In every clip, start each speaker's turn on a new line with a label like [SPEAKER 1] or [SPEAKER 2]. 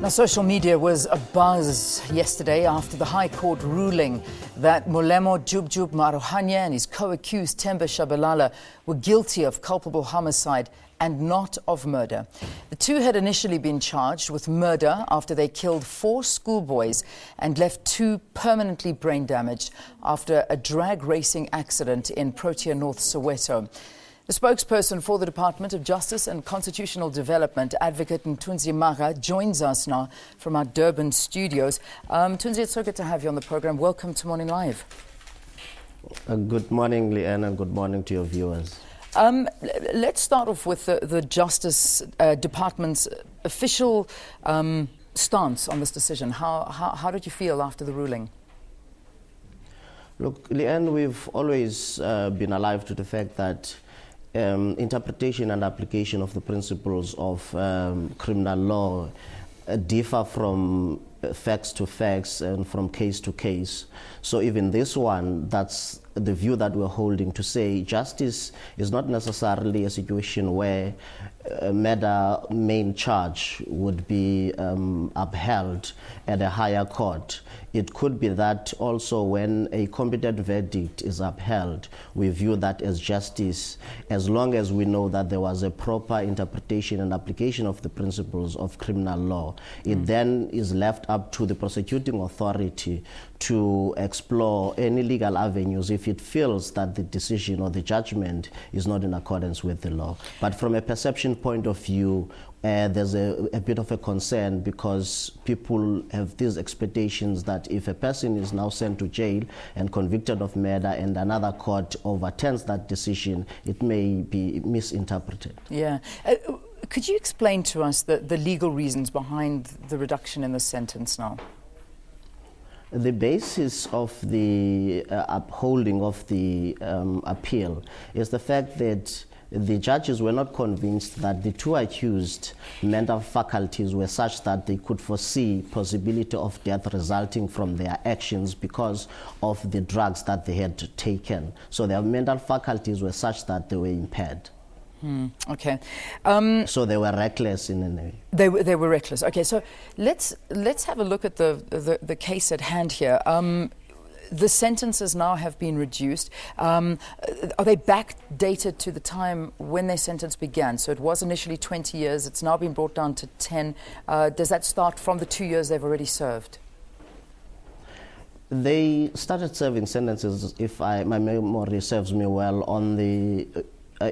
[SPEAKER 1] Now, social media was abuzz yesterday after the High Court ruling that Molemo Jub Jub Maruhanya and his co-accused Temba Shabalala were guilty of culpable homicide and not of murder. The two had initially been charged with murder after they killed 4 schoolboys and left 2 permanently brain damaged after a drag racing accident in Protea North, Soweto. The spokesperson for the Department of Justice and Constitutional Development, Advocate Mthunzi Mhaga, joins us now from our Durban studios. Mthunzi, it's so good to have you on the program. Welcome to Morning Live.
[SPEAKER 2] Good morning, Leanne, and good morning to your viewers.
[SPEAKER 1] Let's start off with the Justice Department's official stance on this decision. How did you feel after the ruling?
[SPEAKER 2] Look, Leanne, we've always been alive to the fact that interpretation and application of the principles of criminal law differ from facts to facts and from case to case. So even this one, that's the view that we're holding, to say justice is not necessarily a situation where a murder main charge would be upheld at a higher court. It could be that also when a competent verdict is upheld, we view that as justice, as long as we know that there was a proper interpretation and application of the principles of criminal law. It then is left up to the prosecuting authority to explore any legal avenues if it feels that the decision or the judgment is not in accordance with the law. But from a perception point of view, there's a bit of a concern because people have these expectations that if a person is now sent to jail and convicted of murder and another court overturns that decision, it may be misinterpreted.
[SPEAKER 1] Yeah. Could you explain to us the legal reasons behind the reduction in the sentence now?
[SPEAKER 2] The basis of the upholding of the appeal is the fact that the judges were not convinced that the 2 accused mental faculties were such that they could foresee possibility of death resulting from their actions because of the drugs that they had taken. So their mental faculties were such that they were impaired.
[SPEAKER 1] Okay.
[SPEAKER 2] So they were reckless in any way.
[SPEAKER 1] They were reckless. Okay, so let's have a look at the case at hand here. The sentences now have been reduced. Are they backdated to the time when their sentence began? So it was initially 20 years. It's now been brought down to 10. Does that start from the 2 years they've already served? They
[SPEAKER 2] started serving sentences, if my memory serves me well, on the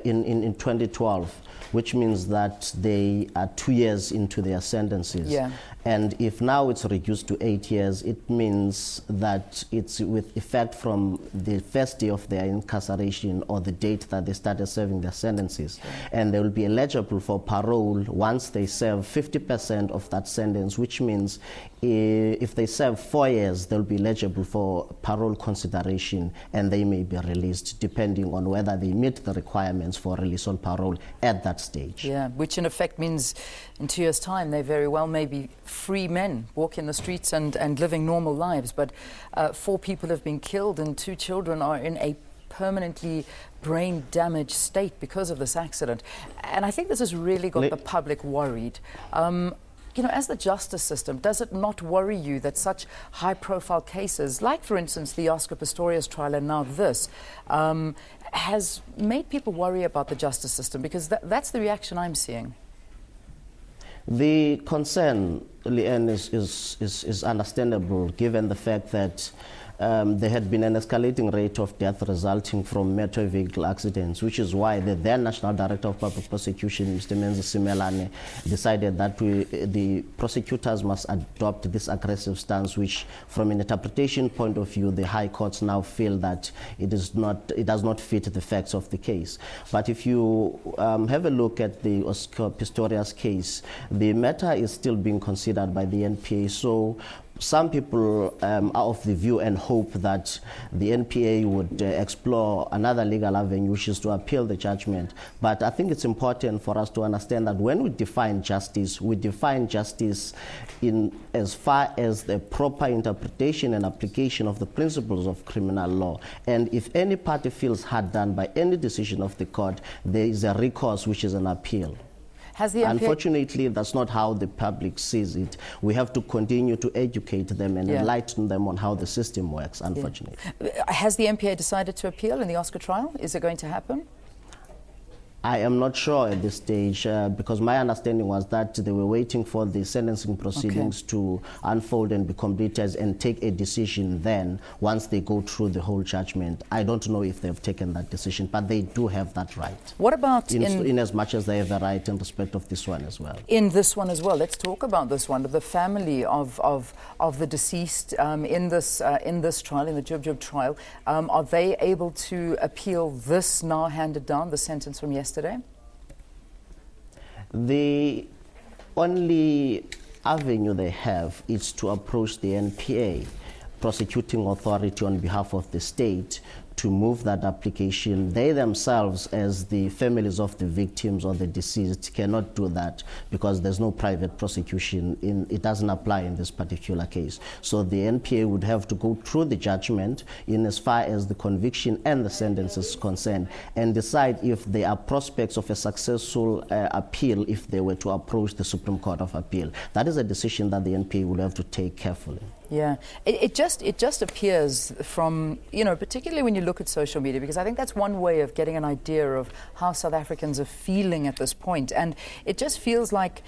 [SPEAKER 2] in 2012, which means that they are 2 years into their sentences.
[SPEAKER 1] Yeah.
[SPEAKER 2] And if now it's reduced to 8 years, it means that it's with effect from the first day of their incarceration or the date that they started serving their sentences. Yeah. And they will be eligible for parole once they serve 50% of that sentence, which means if they serve 4 years, they'll be eligible for parole consideration and they may be released depending on whether they meet the requirements for release on parole at that stage.
[SPEAKER 1] Yeah, which in effect means in 2 years' time they very well may be free men walking the streets and living normal lives. But 4 people have been killed and 2 children are in a permanently brain damaged state because of this accident. And I think this has really got the public worried. You know, as the justice system, does it not worry you that such high-profile cases, like, for instance, the Oscar Pistorius trial and now this, has made people worry about the justice system? Because that's the reaction I'm seeing.
[SPEAKER 2] The concern, Leanne, is understandable given the fact that there had been an escalating rate of death resulting from motor vehicle accidents, which is why the then National Director of Public Prosecution, Mr. Mthunzi Mhaga, decided that the prosecutors must adopt this aggressive stance, which from an interpretation point of view, the high courts now feel that it does not fit the facts of the case. But if you have a look at the Oscar Pistorius case, the matter is still being considered by the NPA. So some people are of the view and hope that the NPA would explore another legal avenue, which is to appeal the judgment. But I think it's important for us to understand that when we define justice in as far as the proper interpretation and application of the principles of criminal law. And if any party feels hard done by any decision of the court, there is a recourse, which is an appeal.
[SPEAKER 1] Has the MPA...
[SPEAKER 2] Unfortunately, that's not how the public sees it. We have to continue to educate them and enlighten them on how the system works, unfortunately.
[SPEAKER 1] Has the MPA decided to appeal in the Oscar trial? Is it going to happen?
[SPEAKER 2] I am not sure at this stage because my understanding was that they were waiting for the sentencing proceedings to unfold and be completed and take a decision then once they go through the whole judgment. I don't know if they've taken that decision, but they do have that right.
[SPEAKER 1] What about
[SPEAKER 2] in as much as they have the right in respect of this one as well?
[SPEAKER 1] In this one as well. Let's talk about this one. The family of the deceased in this trial, in the Jub Jub trial, are they able to appeal this now handed down, the sentence from yesterday?
[SPEAKER 2] The only avenue they have is to approach the NPA, prosecuting authority on behalf of the state, to move that application. They themselves, as the families of the victims or the deceased, cannot do that because there's no private prosecution. It doesn't apply in this particular case. So the NPA would have to go through the judgment in as far as the conviction and the sentence is concerned and decide if there are prospects of a successful appeal if they were to approach the Supreme Court of Appeal. That is a decision that the NPA will have to take carefully.
[SPEAKER 1] Yeah, it just appears from, particularly when you look at social media, because I think that's one way of getting an idea of how South Africans are feeling at this point. And it just feels like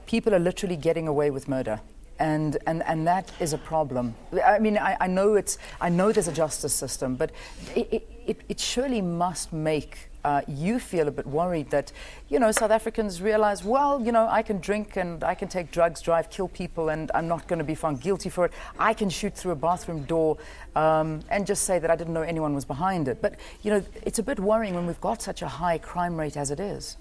[SPEAKER 1] people are literally getting away with murder. And that is a problem. I mean, I know there's a justice system, but it surely must make you feel a bit worried that, South Africans realize, well, I can drink and I can take drugs, drive, kill people, and I'm not going to be found guilty for it. I can shoot through a bathroom door and just say that I didn't know anyone was behind it. But, it's a bit worrying when we've got such a high crime rate as it is.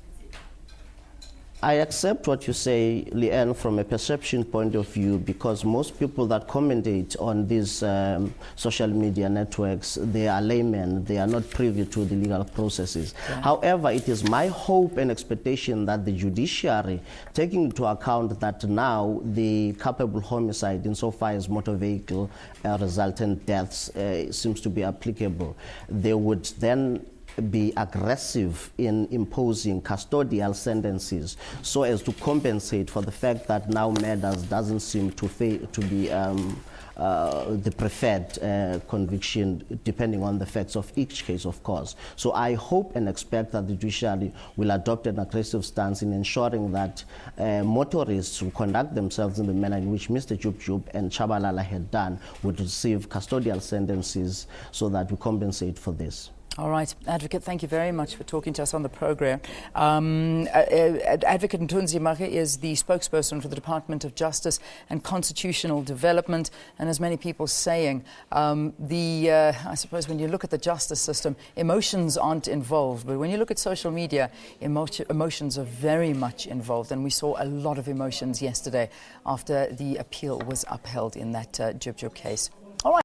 [SPEAKER 2] I accept what you say, Leanne, from a perception point of view, because most people that commentate on these social media networks, they are laymen. They are not privy to the legal processes. Yeah. However, it is my hope and expectation that the judiciary, taking into account that now the culpable homicide insofar as motor vehicle resultant deaths seems to be applicable, they would then be aggressive in imposing custodial sentences so as to compensate for the fact that now murders doesn't seem to be the preferred conviction depending on the facts of each case, of course. So I hope and expect that the judiciary will adopt an aggressive stance in ensuring that motorists who conduct themselves in the manner in which Mr. Jub Jub and Tshabalala had done would receive custodial sentences so that we compensate for this.
[SPEAKER 1] All right, Advocate, thank you very much for talking to us on the program. Advocate Mthunzi Mhaga is the spokesperson for the Department of Justice and Constitutional Development, and as many people saying, I suppose when you look at the justice system, emotions aren't involved, but when you look at social media, emotions are very much involved, and we saw a lot of emotions yesterday after the appeal was upheld in that Jub Jub case.